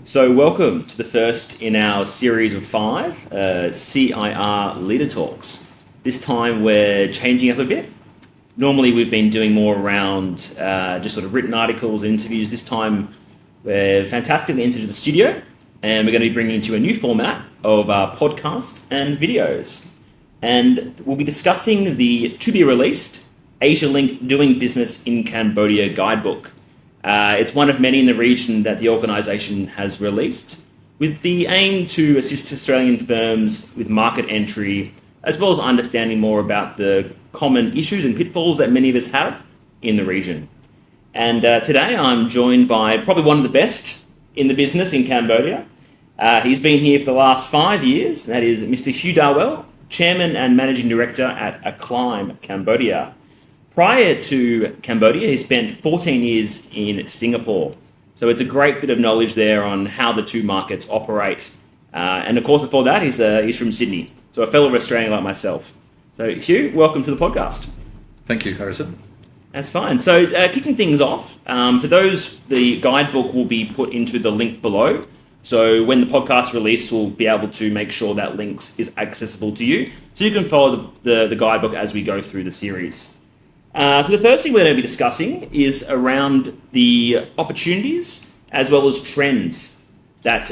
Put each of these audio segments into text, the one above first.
So, welcome to the first in our series of five CIR Leader Talks. This time we're changing up a bit. Normally we've been doing more around just sort of written articles and interviews. This time we're fantastically entered the studio and we're going to be bringing you a new format of podcast and videos. And we'll be discussing the to-be-released Asialink Doing Business in Cambodia Guidebook. It's one of many in the region that the organisation has released with the aim to assist Australian firms with market entry, as well as understanding more about the common issues and pitfalls that many of us have in the region. And today I'm joined by probably one of the best in the business in Cambodia. He's been here for the last 5 years, and that is Mr. Hugh Darwell, Chairman and Managing Director at Acclime, Cambodia. Prior to Cambodia, he spent 14 years in Singapore. So it's a great bit of knowledge there on how the two markets operate. And of course, before that, he's from Sydney, so a fellow Australian like myself. So Hugh, welcome to the podcast. Thank you, Harrison. That's fine. So kicking things off, for those, the guidebook will be put into the link below. So when the podcast release, we'll be able to make sure that link is accessible to you, so you can follow the guidebook as we go through the series. So the first thing we're going to be discussing is around the opportunities as well as trends that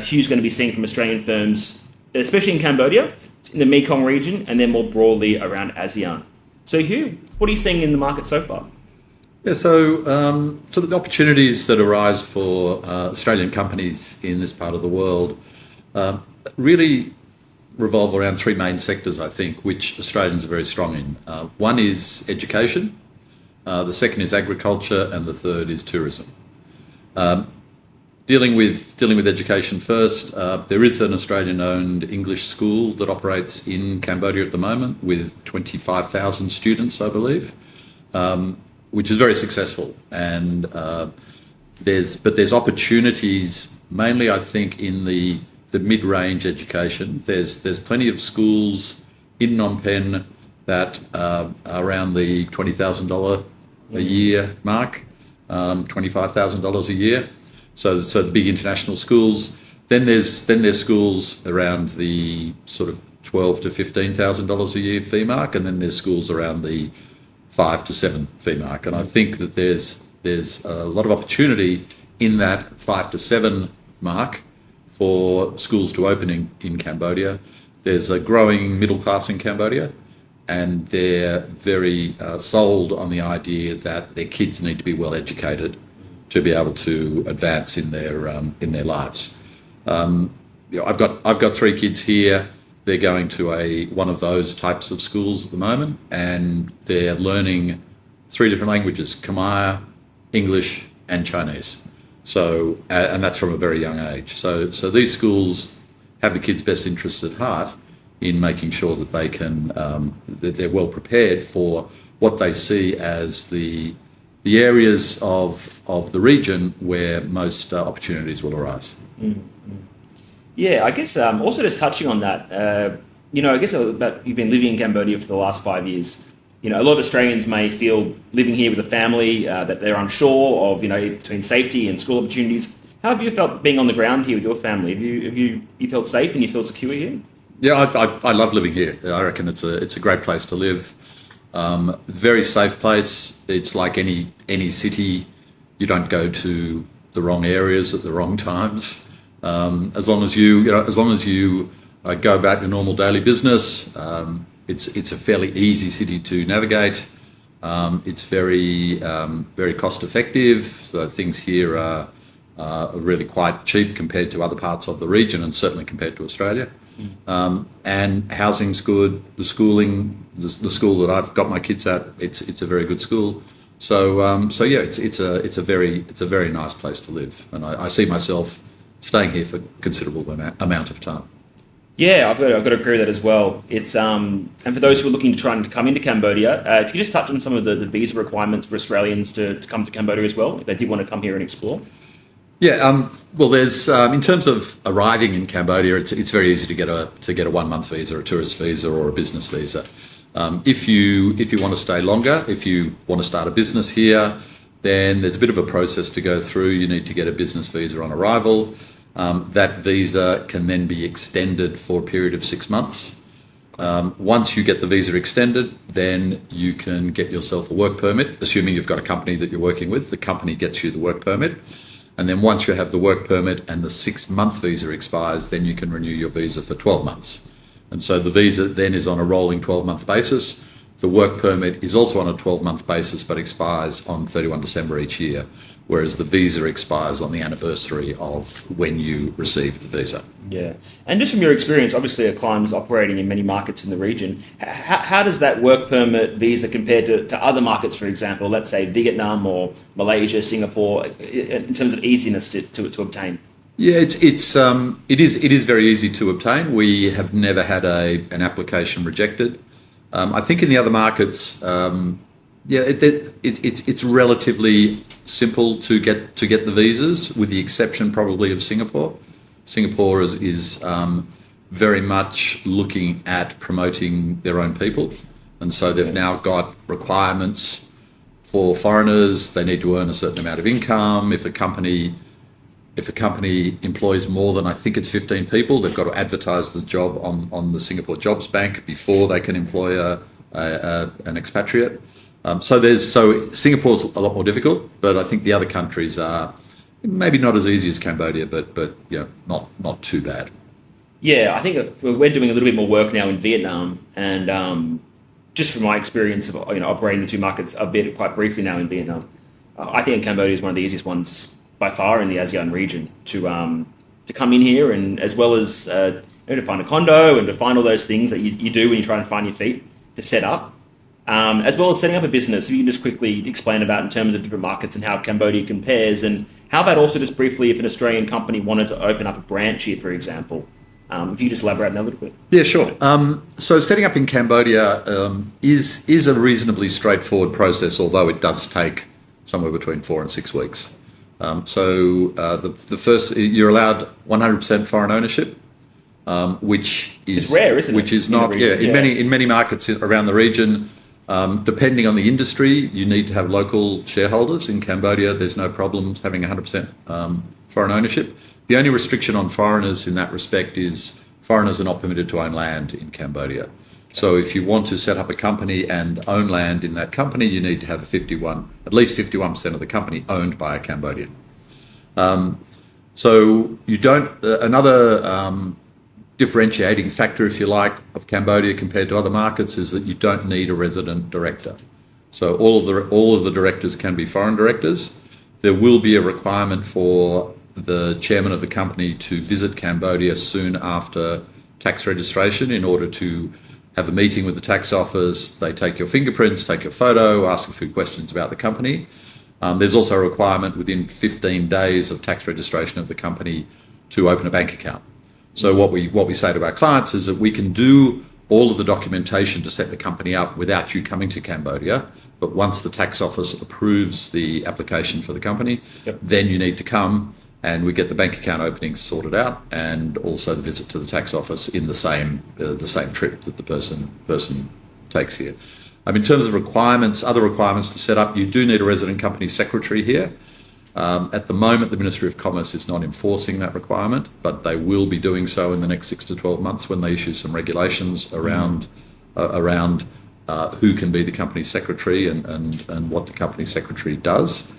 Hugh's going to be seeing from Australian firms, especially in Cambodia, in the Mekong region, and then more broadly around ASEAN. So Hugh, what are you seeing in the market so far? Yeah, so sort of the opportunities that arise for Australian companies in this part of the world really revolve around three main sectors, I think, which Australians are very strong in. One is education, the second is agriculture, and the third is tourism. Dealing with education first, there is an Australian-owned English school that operates in Cambodia at the moment with 25,000 students, I believe, which is very successful. And there's opportunities mainly, I think, in the mid-range education. There's plenty of schools in Phnom Penh that are around the $20,000 a year mark, $25,000 a year. So the big international schools. Then there's schools around the sort of $12,000 to $15,000 a year fee mark, and then there's schools around the $5,000 to $7,000 fee mark. And I think that there's a lot of opportunity in that $5,000 to $7,000 mark for schools to open in Cambodia. There's a growing middle class in Cambodia, and they're very sold on the idea that their kids need to be well educated to be able to advance in their lives. I've got three kids here. They're going to one of those types of schools at the moment, and they're learning three different languages: Khmer, English, and Chinese. So, and that's from a very young age. So these schools have the kids' best interests at heart in making sure that that they're well prepared for what they see as the areas of the region where most opportunities will arise. Mm-hmm. Yeah, I guess also just touching on that, I guess you've been living in Cambodia for the last 5 years. A lot of Australians may feel living here with a family that they're unsure of, between safety and school opportunities. How have you felt being on the ground here with your family? Have you felt safe and you feel secure here? Yeah, I love living here. I reckon it's a great place to live. Very safe place. It's like any city. You don't go to the wrong areas at the wrong times. As long as you go about your normal daily business. It's a fairly easy city to navigate. It's very cost effective. So things here are really quite cheap compared to other parts of the region, and certainly compared to Australia. And housing's good. The school that I've got my kids at, it's a very good school. So yeah, it's a very nice place to live, and I see myself staying here for a considerable amount of time. Yeah, I've got to agree with that as well. It's and for those who are looking to try and come into Cambodia, if you could just touch on some of the visa requirements for Australians to come to Cambodia as well, if they did want to come here and explore. Yeah, well, there's in terms of arriving in Cambodia, it's very easy to get a 1 month visa, a tourist visa, or a business visa. If you want to stay longer, if you want to start a business here, then there's a bit of a process to go through. You need to get a business visa on arrival. that visa can then be extended for a period of 6 months. Once you get the visa extended, then you can get yourself a work permit, assuming you've got a company that you're working with. The company gets you the work permit. And then once you have the work permit and the 6-month visa expires, then you can renew your visa for 12 months. And so the visa then is on a rolling 12-month basis. The work permit is also on a 12-month basis, but expires on 31 December each year, whereas the visa expires on the anniversary of when you received the visa. Yeah. And just from your experience, obviously Acclime is operating in many markets in the region. How does that work permit visa compare to other markets, for example, let's say Vietnam or Malaysia, Singapore, in terms of easiness to obtain? Yeah, it is very easy to obtain. We have never had an application rejected. I think in the other markets, it's relatively simple to get the visas, with the exception probably of Singapore. Singapore is very much looking at promoting their own people, and so they've now got requirements for foreigners. They need to earn a certain amount of income. If a company employs more than, I think it's 15 people, they've got to advertise the job on the Singapore Jobs Bank before they can employ an expatriate. So Singapore's a lot more difficult, but I think the other countries are maybe not as easy as Cambodia, but not too bad. Yeah, I think we're doing a little bit more work now in Vietnam, and just from my experience of operating the two markets a bit quite briefly now in Vietnam, I think Cambodia is one of the easiest ones by far in the ASEAN region to come in here, and as well as to find a condo and to find all those things that you do when you try and find your feet to set up, as well as setting up a business. If you can just quickly explain about in terms of different markets and how Cambodia compares, and how about also just briefly if an Australian company wanted to open up a branch here, for example. If you just elaborate on that a little bit. Yeah, sure. So setting up in Cambodia is a reasonably straightforward process, although it does take somewhere between 4 and 6 weeks. The first, you're allowed 100% foreign ownership, which is it's rare, isn't it? Which is not, in many markets around the region. Depending on the industry, you need to have local shareholders. In Cambodia, there's no problems having 100% foreign ownership. The only restriction on foreigners in that respect is foreigners are not permitted to own land in Cambodia. Okay. So if you want to set up a company and own land in that company, you need to have at least 51% of the company owned by a Cambodian. So you don't, another differentiating factor, if you like, of Cambodia compared to other markets is that you don't need a resident director. So all of the directors can be foreign directors. There will be a requirement for the chairman of the company to visit Cambodia soon after tax registration in order to have a meeting with the tax office. They take your fingerprints, take your photo, ask a few questions about the company. There's also a requirement within 15 days of tax registration of the company to open a bank account. So what we say to our clients is that we can do all of the documentation to set the company up without you coming to Cambodia, but once the tax office approves the application for the company, then you need to come, and we get the bank account openings sorted out, and also the visit to the tax office in the same trip that the person takes here. In terms of requirements, other requirements to set up, you do need a resident company secretary here. At the moment, the Ministry of Commerce is not enforcing that requirement, but they will be doing so in the next 6 to 12 months when they issue some regulations around who can be the company secretary and what the company secretary does.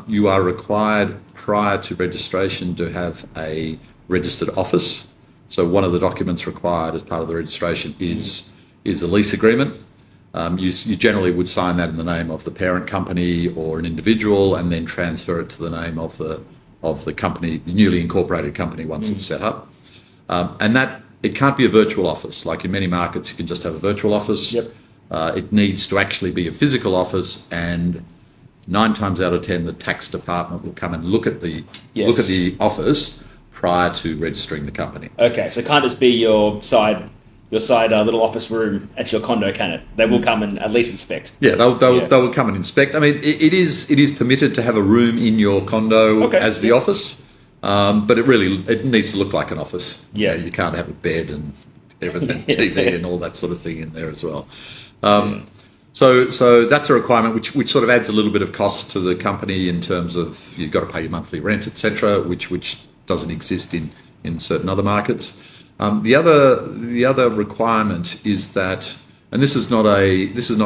You are required prior to registration to have a registered office. So one of the documents required as part of the registration is a lease agreement. You generally would sign that in the name of the parent company or an individual, and then transfer it to the name of the company, the newly incorporated company, once it's set up. And that it can't be a virtual office. Like in many markets, you can just have a virtual office. It needs to actually be a physical office, and 9 times out of 10, the tax department will come and look at the office prior to registering the company. Okay, so it can't just be your side little office room at your condo, can it? They will come and at least inspect. Yeah, they'll come and inspect. It is permitted to have a room in your condo as the office, but it needs to look like an office. Yeah, you can't have a bed and everything, TV and all that sort of thing in there as well. So that's a requirement which sort of adds a little bit of cost to the company in terms of you've got to pay your monthly rent, etc., which doesn't exist in certain other markets. The other requirement is that, and this is not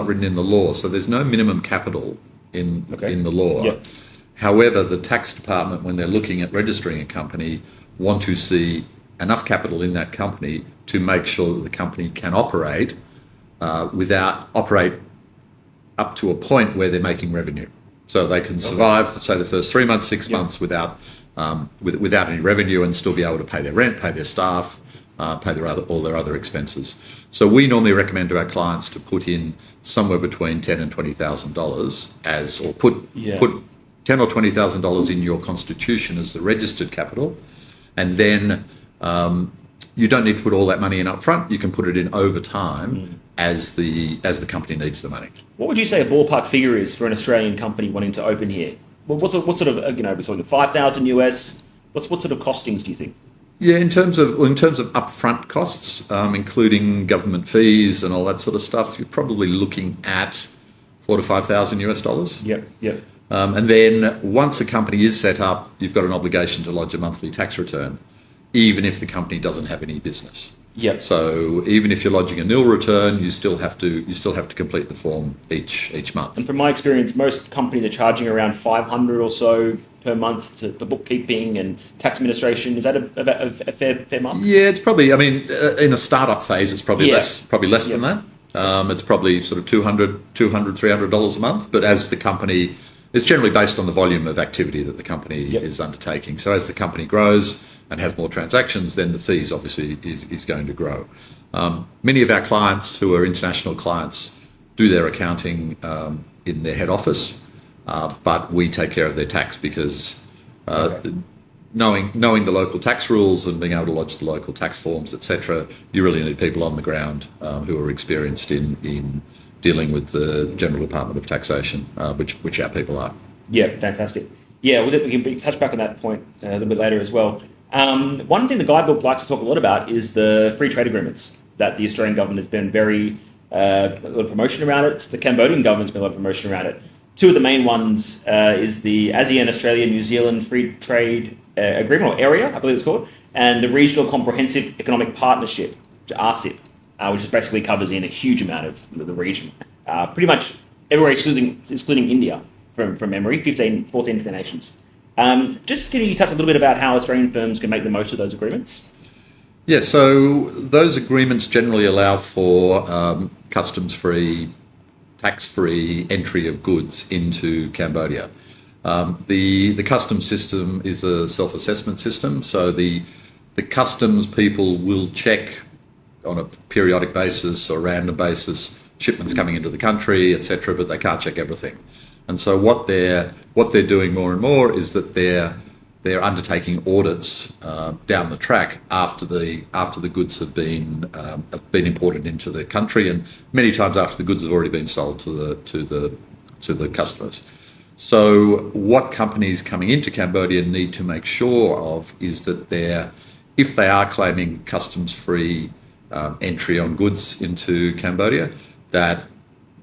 written in the law, so there's no minimum capital in the law. Yep. However, the tax department, when they're looking at registering a company, want to see enough capital in that company to make sure that the company can operate up to a point where they're making revenue, so they can survive, say, the first 3 months, 6 months without any revenue, and still be able to pay their rent, pay their staff, pay all their other expenses. So we normally recommend to our clients to put in somewhere between $10,000 and $20,000 put $10,000 or $20,000 in your constitution as the registered capital, and then you don't need to put all that money in up front. You can put it in over time as the company needs the money. What would you say a ballpark figure is for an Australian company wanting to open here? What sort of we're talking $5,000 US? What sort of costings do you think? Yeah, in terms of upfront costs, including government fees and all that sort of stuff, you're probably looking at $4,000 to $5,000 US. Yep. And then once a company is set up, you've got an obligation to lodge a monthly tax return, even if the company doesn't have any business. Yep. So even if you're lodging a nil return, you still have to complete the form each month. And from my experience, most companies are charging around $500 or so per month for bookkeeping and tax administration. Is that a fair mark? Yeah, it's probably. I mean, in a startup phase, it's probably less than that. It's probably sort of $200, $300 a month. But as the company, it's generally based on the volume of activity that the company is undertaking. So as the company grows and has more transactions, then the fees obviously is going to grow. Many of our clients who are international clients do their accounting in their head office, but we take care of their tax because knowing the local tax rules and being able to lodge the local tax forms, etc., you really need people on the ground who are experienced in dealing with the General Department of Taxation, which our people are. Yeah, fantastic. Yeah, we can touch back on that point a little bit later as well. One thing the Guidebook likes to talk a lot about is the free trade agreements that the Australian government has been a lot of promotion around it. The Cambodian government's been a lot of promotion around it. Two of the main ones is the ASEAN, Australia, New Zealand Free Trade Agreement, or Area, I believe it's called, and the Regional Comprehensive Economic Partnership, RCEP, which just basically covers in a huge amount of the region. Pretty much everywhere excluding India from memory, 14 nations. Just can you touch a little bit about how Australian firms can make the most of those agreements? Yeah, so those agreements generally allow for customs-free, tax-free entry of goods into Cambodia. The customs system is a self-assessment system, so the customs people will check on a periodic basis or random basis shipments coming into the country, etc., but they can't check everything. And so what they're doing more and more is that they're undertaking audits down the track after the goods have been imported into the country, and many times after the goods have already been sold to the customers. So what companies coming into Cambodia need to make sure of is that if they are claiming customs-free entry on goods into Cambodia, that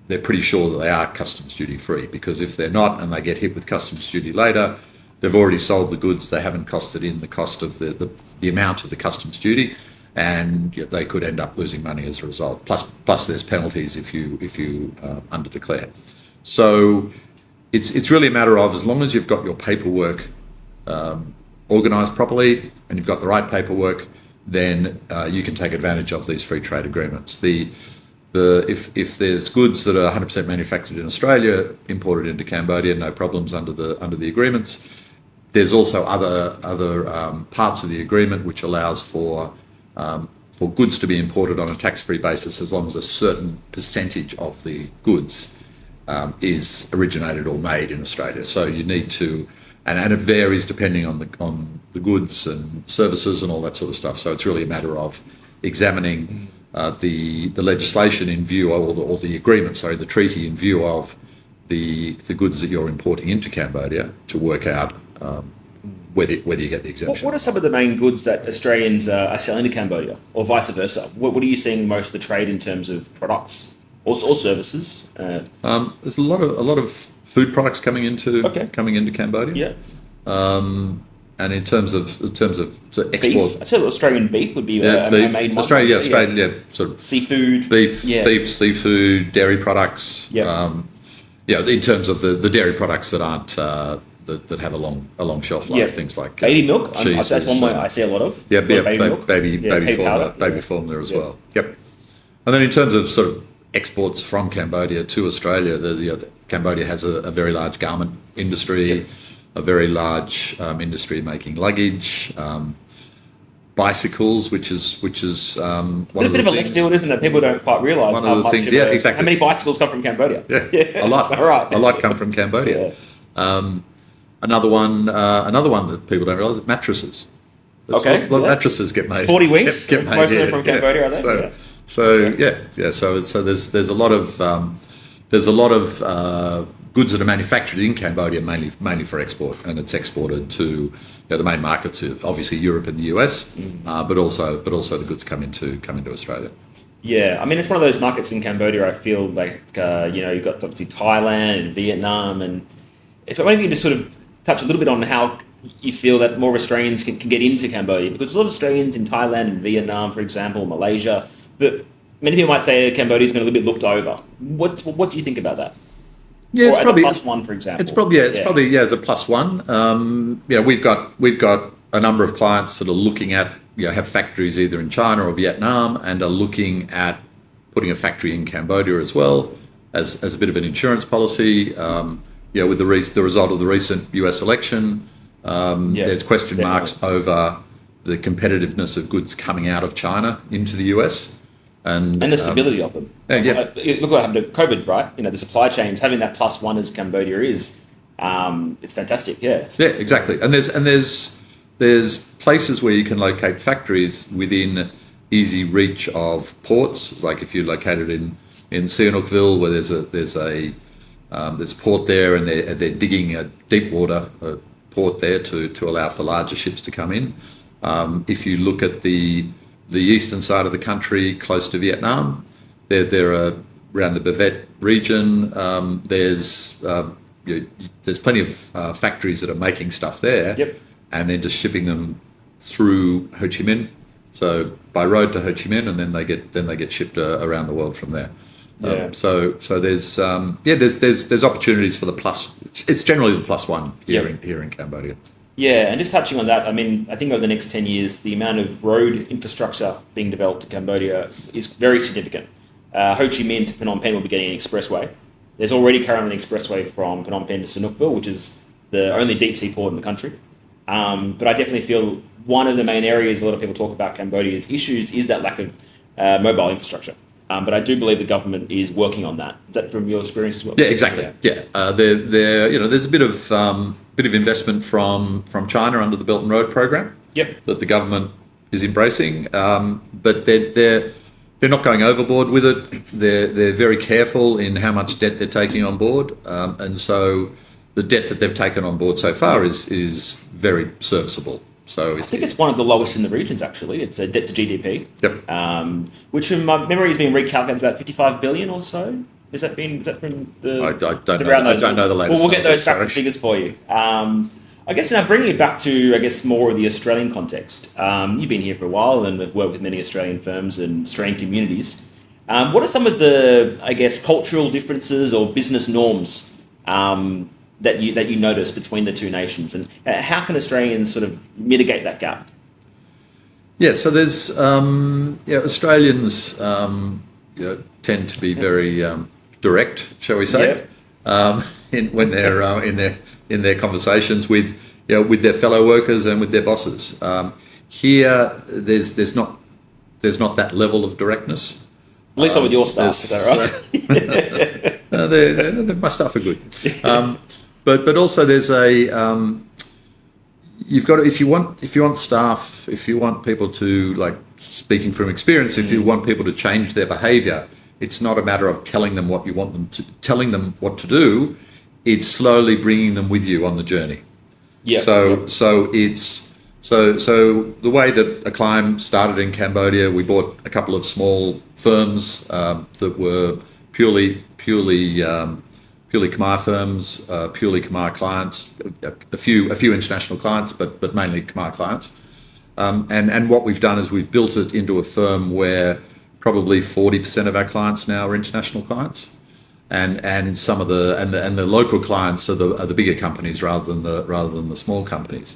they're pretty sure that they are customs duty free, because if they're not and they get hit with customs duty later, they've already sold the goods, they haven't costed in the cost of the amount of the customs duty, and they could end up losing money as a result. Plus there's penalties if you underdeclare. So it's really a matter of, as long as you've got your paperwork organised properly and you've got the right paperwork, then you can take advantage of these free trade agreements. If there's goods that are 100% manufactured in Australia, imported into Cambodia, no problems under the agreements. There's also other parts of the agreement which allows for goods to be imported on a tax-free basis as long as a certain percentage of the goods is originated or made in Australia. So you need to, and it varies depending on the goods and services and all that sort of stuff. So it's really a matter of examining the legislation in view of, or the agreement, the treaty in view of the goods that you're importing into Cambodia to work out whether you get the exemption. What are some of the main goods that Australians are selling to Cambodia, or vice versa? What are you seeing most of the trade in terms of products or services? There's a lot of food products coming into Cambodia. Yeah. And in terms of so export, beef. I said Australian beef would be yeah, a beef, main one. Australia, sort of Seafood. beef, Yeah. seafood, dairy products. Yep. In terms of the dairy products that aren't that have a long shelf life, Yep. things like Baby milk. cheeses, That's one way I see a lot of. yeah, Baby milk. baby formula, powder. formula as Yeah. well. Yep. And then in terms of sort of exports from Cambodia to Australia, Cambodia has a very large garment industry, Yep. a very large industry making luggage, bicycles, which is one It's a of bit the of a left things. field, isn't it? People don't quite realise One how of the much. things, yeah, exactly. How many bicycles come from Cambodia? Yeah, a lot. That's all right. A lot come from Cambodia. Another one that people don't realise: mattresses. Okay, A lot of yeah. mattresses get made. 40 winks, Get made most of them here, from Cambodia, are they? So, Yeah. So there's a lot of goods that are manufactured in Cambodia mainly for export, and it's exported to the main markets, obviously Europe and the US, but also the goods come into Australia. Yeah, I mean, it's one of those markets in Cambodia. I feel like you've got obviously Thailand and Vietnam, and if maybe you just sort of touch a little bit on how you feel that more Australians can get into Cambodia, because a lot of Australians in Thailand and Vietnam, for example, Malaysia, but many people might say Cambodia's been a little bit looked over. What do you think about that? Yeah, Or it's as probably a plus one, for example. It's probably as a plus one. We've got a number of clients that are looking at have factories either in China or Vietnam and are looking at putting a factory in Cambodia as well as a bit of an insurance policy. With the result of the recent US election, there's question marks over the competitiveness of goods coming out of China into the US. And the stability of them. Look what happened to COVID, right? The supply chains, having that plus one as Cambodia is, it's fantastic. Yeah. Yeah, exactly. And there's places where you can locate factories within easy reach of ports. Like if you're located in Sihanoukville, where there's a port there, and they're digging a deep water port there to allow for larger ships to come in. If you look at the eastern side of the country, close to Vietnam, there are around the Bavet region. There's plenty of factories that are making stuff there, and then just shipping them through Ho Chi Minh, so by road to Ho Chi Minh, and then they get shipped around the world from there. So there's opportunities for the plus. It's generally the plus one here in Cambodia. Yeah, and just touching on that, I mean, I think over the next 10 years, the amount of road infrastructure being developed in Cambodia is very significant. Ho Chi Minh to Phnom Penh will be getting an expressway. There's already currently an expressway from Phnom Penh to Sihanoukville, which is the only deep sea port in the country. But I definitely feel one of the main areas a lot of people talk about Cambodia's issues is that lack of mobile infrastructure. But I do believe the government is working on that. Is that from your experience as well? Yeah, exactly. Yeah, there's a bit of investment from China under the Belt and Road program. That the government is embracing, but they're not going overboard with it. They're very careful in how much debt they're taking on board, and so the debt that they've taken on board so far is very serviceable. So I think it's one of the lowest in the regions, actually. It's a debt to GDP. Which in my memory has been recalculated about 55 billion or so. Is that from the? I don't know the latest. Well, we'll get those facts and figures for you. I guess now bringing it back to more of the Australian context. You've been here for a while and have worked with many Australian firms and Australian communities. What are some of the cultural differences or business norms that you notice between the two nations, and how can Australians sort of mitigate that gap? Yeah, so there's Australians tend to be very direct, shall we say, when they're in their conversations with their fellow workers and with their bosses. Here, there's not that level of directness. At least not with your staff, is that right? My staff are good. But also there's you've got to, if you want staff, if you want people to, speaking from experience, if you want people to change their behaviour, it's not a matter of telling them what to do. It's slowly bringing them with you on the journey. So the way that Acclime started in Cambodia, we bought a couple of small firms that were purely purely Khmer firms, purely Khmer clients, a few international clients, but mainly Khmer clients. And what we've done is we've built it into a firm where probably 40% of our clients now are international clients, and some of the local clients are the bigger companies rather than the small companies.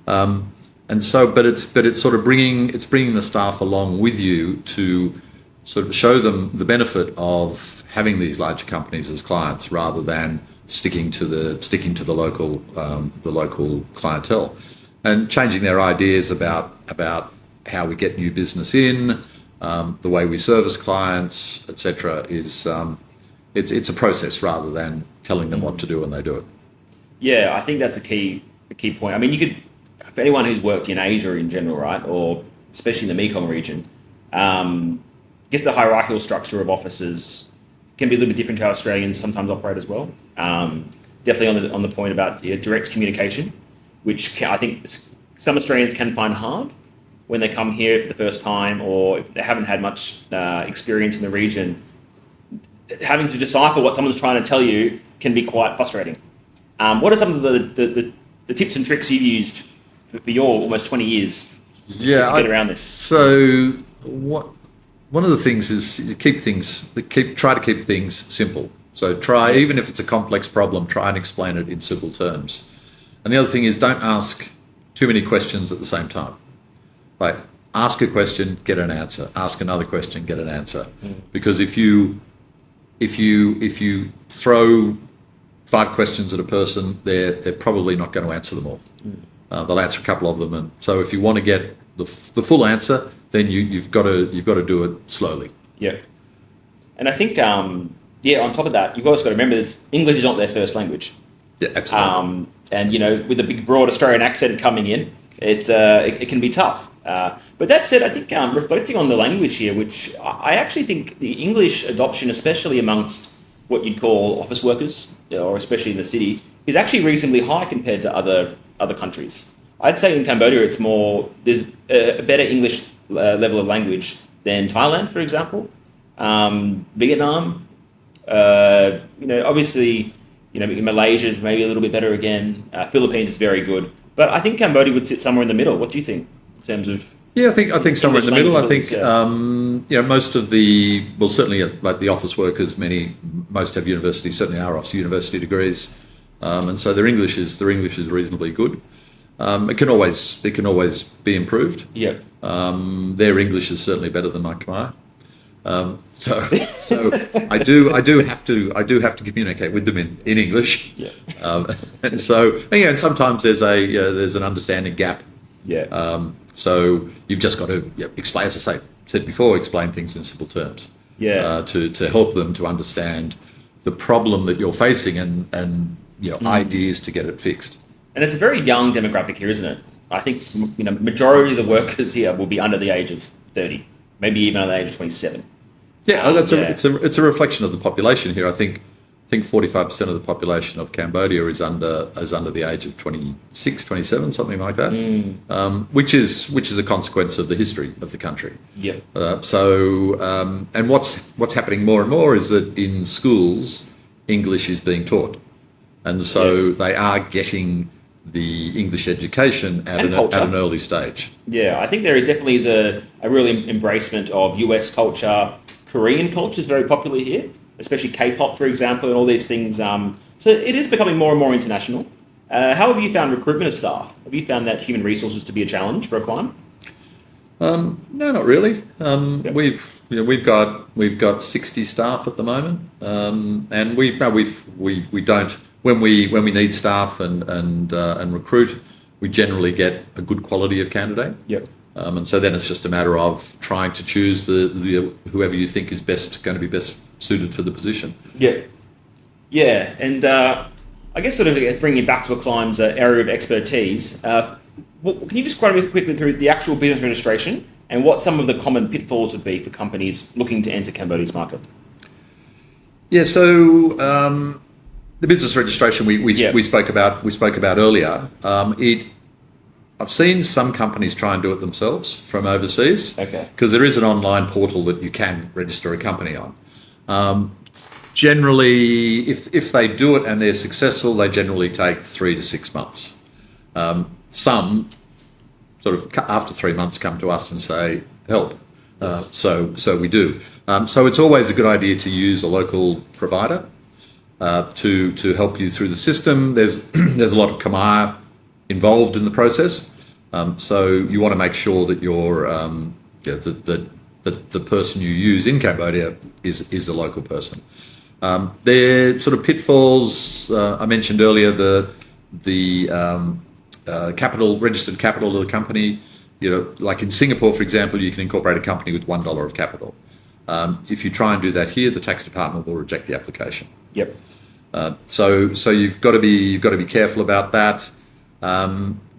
And so, but it's sort of bringing the staff along with you to sort of show them the benefit of having these larger companies as clients rather than sticking to the local clientele, and changing their ideas about how we get new business in, the way we service clients, etc. Is it's a process rather than telling them what to do when they do it. Yeah, I think that's a key point. I mean, you could, for anyone who's worked in Asia in general, right, or especially in the Mekong region, I guess the hierarchical structure of offices can be a little bit different to how Australians sometimes operate as well. Definitely on the point about direct communication, which I think some Australians can find hard when they come here for the first time, or if they haven't had much experience in the region. Having to decipher what someone's trying to tell you can be quite frustrating. What are some of the tips and tricks you've used for your almost 20 years to get around this? So one of the things is try to keep things simple. So even if it's a complex problem, try and explain it in simple terms. And the other thing is, don't ask too many questions at the same time. Like, ask a question, get an answer. Ask another question, get an answer. Because if you throw 5 questions at a person, they're probably not going to answer them all. They'll answer a couple of them, and so if you want to get the full answer, then you've got to do it slowly. Yeah, and I think on top of that, you've also got to remember this: English is not their first language. Yeah, absolutely. And with a big, broad Australian accent coming in, it can be tough. But that said, I think reflecting on the language here, which I actually think the English adoption, especially amongst what you'd call office workers, or especially in the city, is actually reasonably high compared to other countries. I'd say in Cambodia, there's a better English level of language than Thailand, for example. Vietnam, obviously, Malaysia is maybe a little bit better again. Philippines is very good, but I think Cambodia would sit somewhere in the middle. What do you think in terms of? Yeah, I think somewhere in the middle. I think most of certainly like the office workers, most have certainly our office university degrees, and so their English is reasonably good. It can always be improved. Yeah. Their English is certainly better than my Khmer. So I do have to communicate with them in English. Yeah. And so and sometimes there's an understanding gap. Yeah. So you've just got to explain, as I said before, explain things in simple terms. Yeah. To help them to understand the problem that you're facing and ideas to get it fixed. And it's a very young demographic here, isn't it? I think majority of the workers here will be under the age of 30, maybe even under the age of 27. Yeah, it's a reflection of the population here. I think 45% of the population of Cambodia is under the age of 26, 27, something like that, which is a consequence of the history of the country. Yeah. And what's happening more and more is that in schools, English is being taught, and so they are getting the English education at an early stage. Yeah, I think there definitely is a real embracement of US culture. Korean culture is very popular here, especially K-pop, for example, and all these things. So it is becoming more and more international. How have you found recruitment of staff? Have you found that human resources to be a challenge for Acclime? No, not really. We've got 60 staff at the moment, and we don't. When we need staff and recruit, we generally get a good quality of candidate. Yep. And so then it's just a matter of trying to choose the whoever you think is going to be best suited for the position. Yeah. Yeah, and I guess sort of bringing it back to Acclime's area of expertise, can you just run me quickly through the actual business registration and what some of the common pitfalls would be for companies looking to enter Cambodia's market? Yeah, so the business registration we spoke about earlier. I've seen some companies try and do it themselves from overseas. Okay. Because there is an online portal that you can register a company on. Generally, if they do it and they're successful, they generally take 3 to 6 months. Some sort of after 3 months come to us and say, help. So we do. So it's always a good idea to use a local provider to help you through the system. There's a lot of CIR involved in the process. So you want to make sure that the person you use in Cambodia is a local person. There sort of pitfalls. I mentioned earlier the registered capital of the company. Like in Singapore, for example, you can incorporate a company with $1 of capital. If you try and do that here, the tax department will reject the application. Yep. So you've got to be careful about that.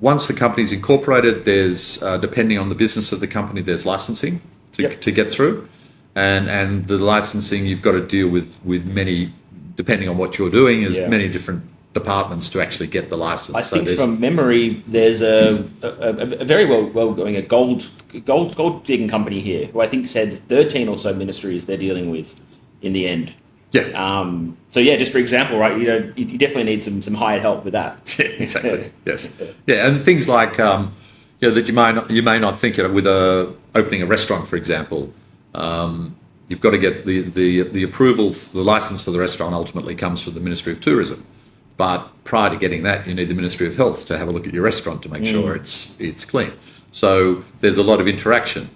Once the company's incorporated, there's depending on the business of the company, there's licensing to get through, and the licensing you've got to deal with many, depending on what you're doing, is many different departments to actually get the license. I think from memory, there's a very well going gold digging company here who I think said 13 or so ministries they're dealing with in the end. Yeah. So just for example, right? You definitely need some hired help with that. Yeah, exactly. Yes. Yeah, and things like that you may not think with opening a restaurant, for example. You've got to get the approval, the license for the restaurant ultimately comes from the Ministry of Tourism. But prior to getting that, you need the Ministry of Health to have a look at your restaurant to make sure it's clean. So there's a lot of interaction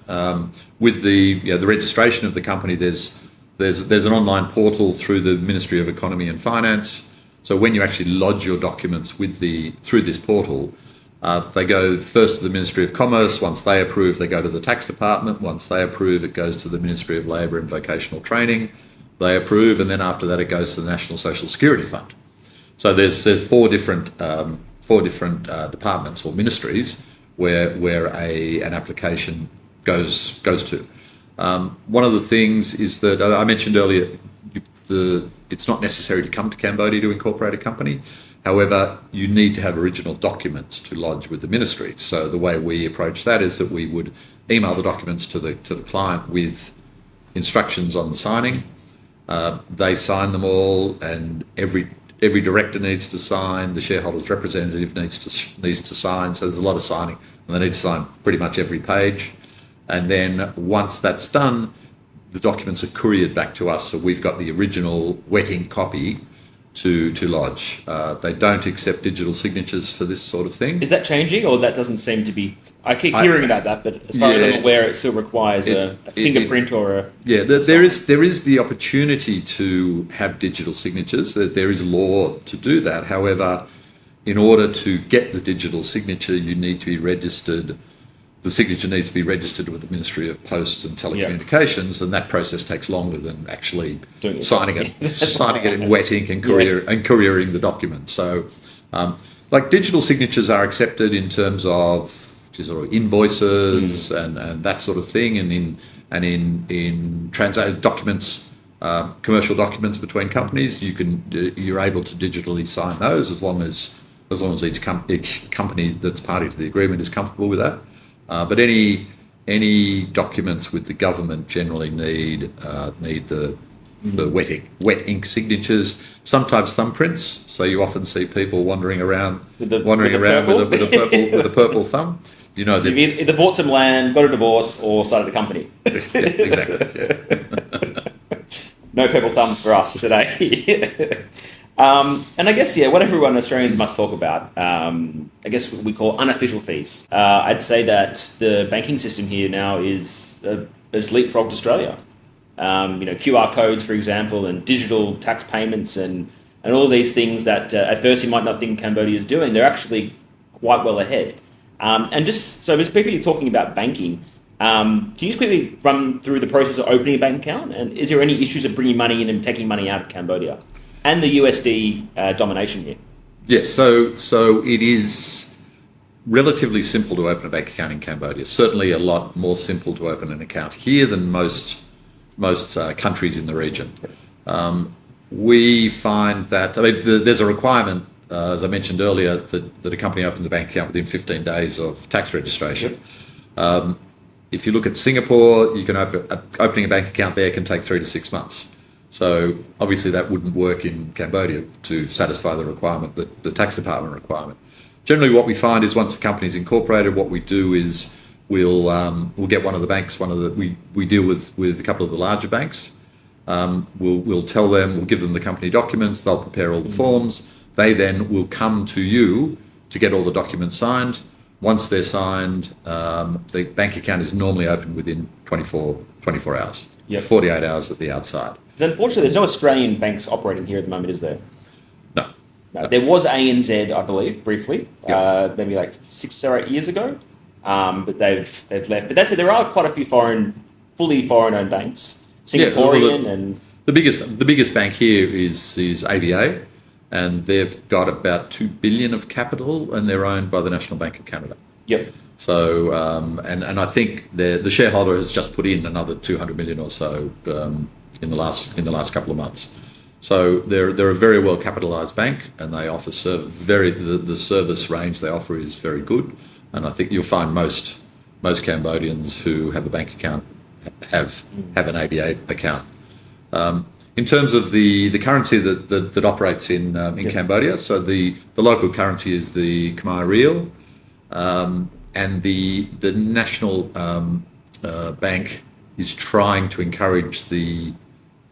with the registration of the company. There's an online portal through the Ministry of Economy and Finance. So when you actually lodge your documents through this portal, they go first to the Ministry of Commerce. Once they approve, they go to the Tax Department. Once they approve, it goes to the Ministry of Labour and Vocational Training. They approve, and then after that, it goes to the National Social Security Fund. So there's four different departments or ministries where an application goes to. One of the things is that I mentioned earlier, it's not necessary to come to Cambodia to incorporate a company. However, you need to have original documents to lodge with the ministry. So the way we approach that is that we would email the documents to the client with instructions on the signing. They sign them all, and every director needs to sign. The shareholders' representative needs to sign. So there's a lot of signing, and they need to sign pretty much every page. And then once that's done, the documents are couriered back to us. So we've got the original wet ink copy to lodge. They don't accept digital signatures for this sort of thing. Is that changing, or that doesn't seem to be? I keep hearing about that, but as far as I'm aware, it still requires a fingerprint or a. Yeah, there is the opportunity to have digital signatures. There is law to do that. However, in order to get the digital signature, you need to be registered. The signature needs to be registered with the Ministry of Posts and Telecommunications, and that process takes longer than actually signing it in wet ink and couriering the document. So, like digital signatures are accepted in terms of sort of invoices and that sort of thing, and in transact documents, commercial documents between companies, you're able to digitally sign those as long as each company that's party to the agreement is comfortable with that. But any documents with the government generally need the wet ink signatures, sometimes thumbprints. So you often see people wandering around with a purple thumb. So you've either bought some land, got a divorce, or started a company. Yeah, exactly. Yeah. No purple thumbs for us today. And I guess, what everyone Australians must talk about, I guess what we call unofficial fees. I'd say that the banking system here now has leapfrogged Australia. QR codes, for example, and digital tax payments and all these things that at first you might not think Cambodia is doing, they're actually quite well ahead. And just briefly talking about banking, can you just quickly run through the process of opening a bank account? And is there any issues of bringing money in and taking money out of Cambodia? And the USD domination here. Yes, so it is relatively simple to open a bank account in Cambodia. Certainly a lot more simple to open an account here than most countries in the region. We find that there's a requirement, as I mentioned earlier, that a company opens a bank account within 15 days of tax registration. If you look at Singapore, you can opening a bank account there can take 3 to 6 months. So obviously that wouldn't work in Cambodia to satisfy the requirement, the tax department requirement. Generally, what we find is once the company's incorporated, what we do is we'll get one of the banks. We deal with a couple of the larger banks. We'll tell them, we'll give them the company documents. They'll prepare all the forms. They then will come to you to get all the documents signed. Once they're signed, the bank account is normally open within 24 hours, 48 hours at the outside. Unfortunately, there's no Australian banks operating here at the moment, is there? No. There was ANZ, I believe, briefly, maybe like 6 or 8 years ago, but they've left. But that's it. There are quite a few fully foreign-owned banks, Singaporean and the biggest bank here is ABA, and they've got about $2 billion of capital, and they're owned by the National Bank of Canada. Yep. So and I think the shareholder has just put in another $200 million or so in the last couple of months. So they're a very well capitalised bank, and they offer the service range they offer is very good, and I think you'll find most Cambodians who have a bank account have an ABA account. In terms of the currency that operates in Cambodia, so the local currency is the Khmer Rial, and the national bank is trying to encourage the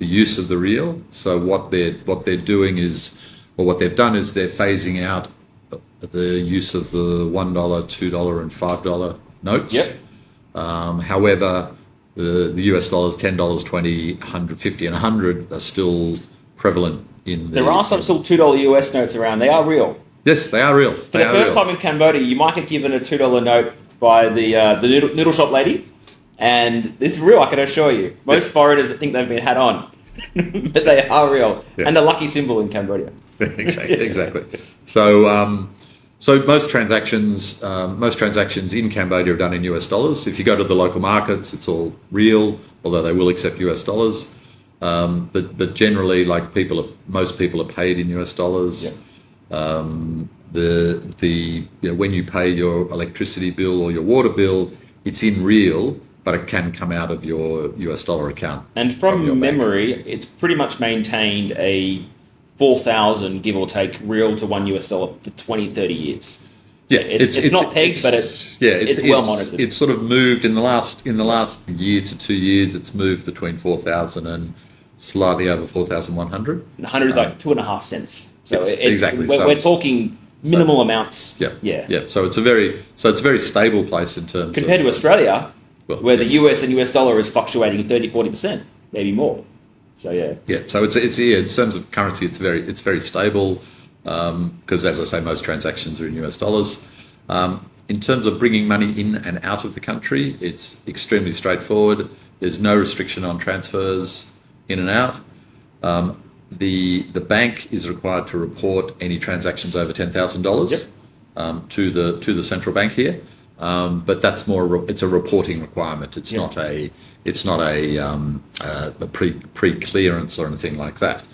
use of the real. So what they're doing is, or what they've done is they're phasing out the use of the $1, $2, and $5 notes. Yep. However, the US dollars, $10, $20, $100, $50, and $100 are still prevalent in the... There are some still $2 US notes around. They are real. Yes, they are real. For the first time in Cambodia, you might get given a $2 note by the noodle shop lady. And it's real, I can assure you. Most foreigners think they've been had on, but they are real, and a lucky symbol in Cambodia. Exactly. So, so most transactions in Cambodia are done in US dollars. If you go to the local markets, it's all real, although they will accept US dollars. But generally, like most people are paid in US dollars. Yeah. When you pay your electricity bill or your water bill, it's in real, but it can come out of your US dollar account. And from memory, it's pretty much maintained a 4,000, give or take, real to $1 US for 20, 30 years. Yeah, it's not pegged, but it's well monitored. It's sort of moved in the last year to 2 years. It's moved between 4,000 and slightly over 4,100. And 100 is like 2.5 cents. So yes, exactly. We're talking minimal amounts. Yeah. So it's a very stable place in terms compared to Australia. Where the US and US dollar is fluctuating 30, 40%, maybe more. So yeah. So it's in terms of currency, it's very stable because, as I say, most transactions are in US dollars. In terms of bringing money in and out of the country, it's extremely straightforward. There's no restriction on transfers in and out. The bank is required to report any transactions over $10,000 to the central bank here. But that's it's a reporting requirement. It's not a pre-clearance or anything like that.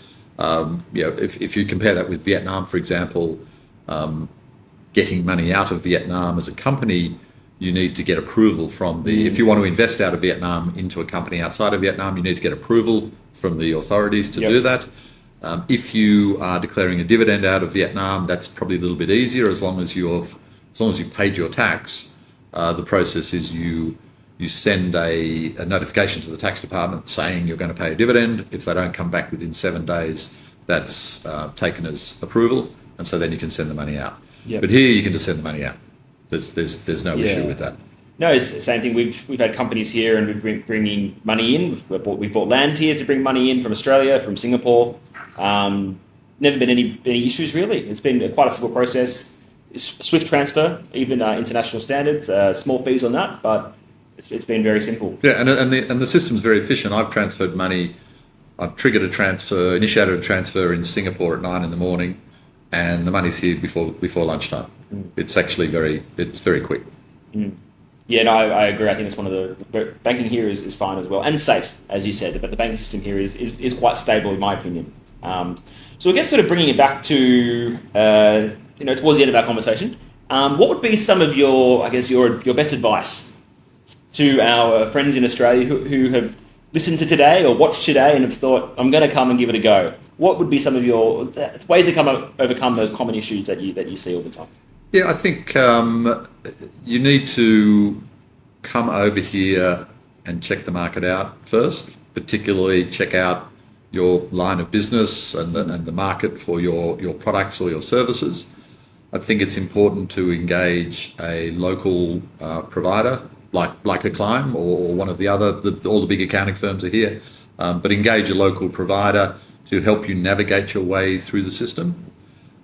If you compare that with Vietnam, for example, getting money out of Vietnam as a company, you need to get approval from if you want to invest out of Vietnam into a company outside of Vietnam, you need to get approval from the authorities to do that. If you are declaring a dividend out of Vietnam, that's probably a little bit easier as long as you've paid your tax. The process is you send a notification to the tax department saying you're going to pay a dividend. If they don't come back within 7 days, that's taken as approval, and so then you can send the money out. Yep. But here you can just send the money out. There's no issue with that. No, it's the same thing. We've had companies here, and we're bringing money in. We've bought land here to bring money in from Australia, from Singapore. Never been any issues really. It's been quite a simple process. Swift transfer, even international standards, small fees on that, but it's been very simple. Yeah, and the system's very efficient. I've transferred money. I've triggered initiated a transfer in Singapore at 9 a.m, and the money's here before lunchtime. It's actually very quick. Yeah, no, I agree. I think it's one of the banking here is fine as well, and safe, as you said. But the banking system here is quite stable, in my opinion. So I guess sort of bringing it back to towards the end of our conversation, what would be some of your best advice to our friends in Australia who have listened to today or watched today and have thought, I'm going to come and give it a go? What would be some of your ways to overcome those common issues that you see all the time? Yeah, I think you need to come over here and check the market out first, particularly check out your line of business and the market for your products or your services. I think it's important to engage a local provider like Acclime or one of the other, all the big accounting firms are here, but engage a local provider to help you navigate your way through the system,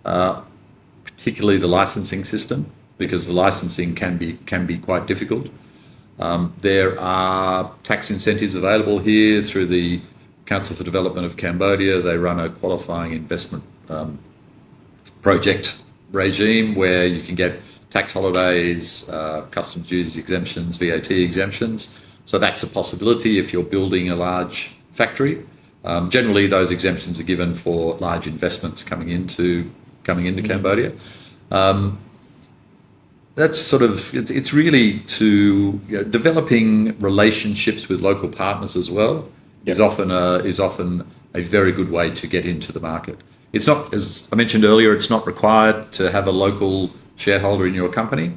particularly the licensing system, because the licensing can be quite difficult. There are tax incentives available here through the Council for Development of Cambodia. They run a qualifying investment project regime where you can get tax holidays, customs duties exemptions, VAT exemptions. So that's a possibility if you're building a large factory. Generally, those exemptions are given for large investments coming into Cambodia. That's sort of, it's really to developing relationships with local partners as well. Yep. is often a very good way to get into the market. It's not, as I mentioned earlier, it's not required to have a local shareholder in your company,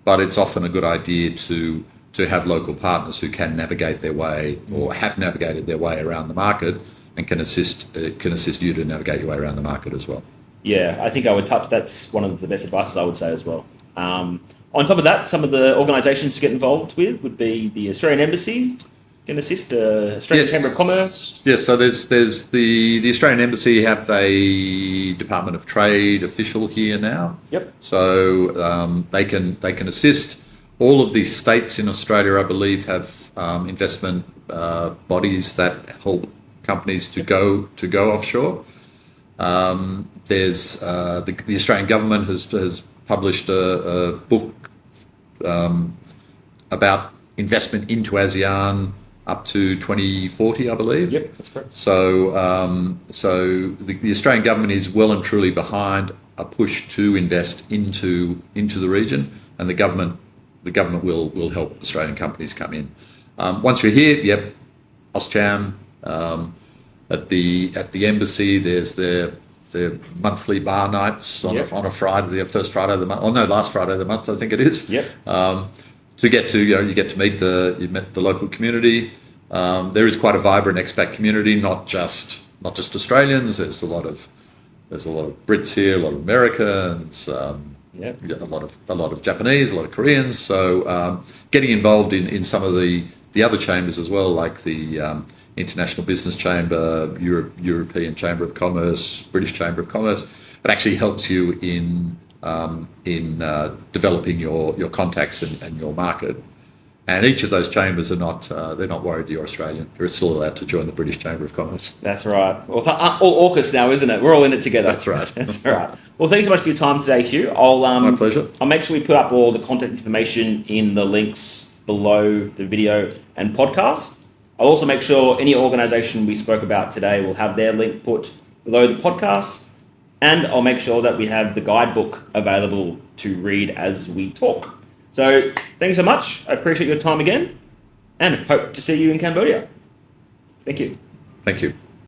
but it's often a good idea to have local partners who can navigate their way or have navigated their way around the market and can assist you to navigate your way around the market as well. Yeah, I think I would touch. That's one of the best advices I would say as well. On top of that, some of the organisations to get involved with would be the Australian Embassy. Can assist Australian Chamber of Commerce. Yes, so there's the Australian Embassy have a Department of Trade official here now. Yep. So they can assist. All of the states in Australia, I believe, have investment bodies that help companies to go offshore. There's the Australian government has published a book about investment into ASEAN up to 2040, I believe. Yep, that's correct. So, the Australian government is well and truly behind a push to invest into the region, and the government will help Australian companies come in. Once you're here, yep, AusCham. At the embassy, there's their monthly bar nights on a Friday, the first Friday of the month. Oh no, last Friday of the month, I think it is. Yep. You get to meet the local community. There is quite a vibrant expat community, not just Australians. There's a lot of Brits here, a lot of Americans, a lot of Japanese, a lot of Koreans. So getting involved in some of the other chambers as well, like the International Business Chamber, European Chamber of Commerce, British Chamber of Commerce, it actually helps you in developing your contacts and your market. And each of those chambers are they're not worried you're Australian. You're still allowed to join the British Chamber of Commerce. That's right. Well, it's all AUKUS now, isn't it? We're all in it together. That's right. That's right. Well, thanks so much for your time today, Hugh. My pleasure. I'll make sure we put up all the contact information in the links below the video and podcast. I'll also make sure any organisation we spoke about today will have their link put below the podcast. And I'll make sure that we have the guidebook available to read as we talk. So thanks so much. I appreciate your time again and hope to see you in Cambodia. Thank you. Thank you.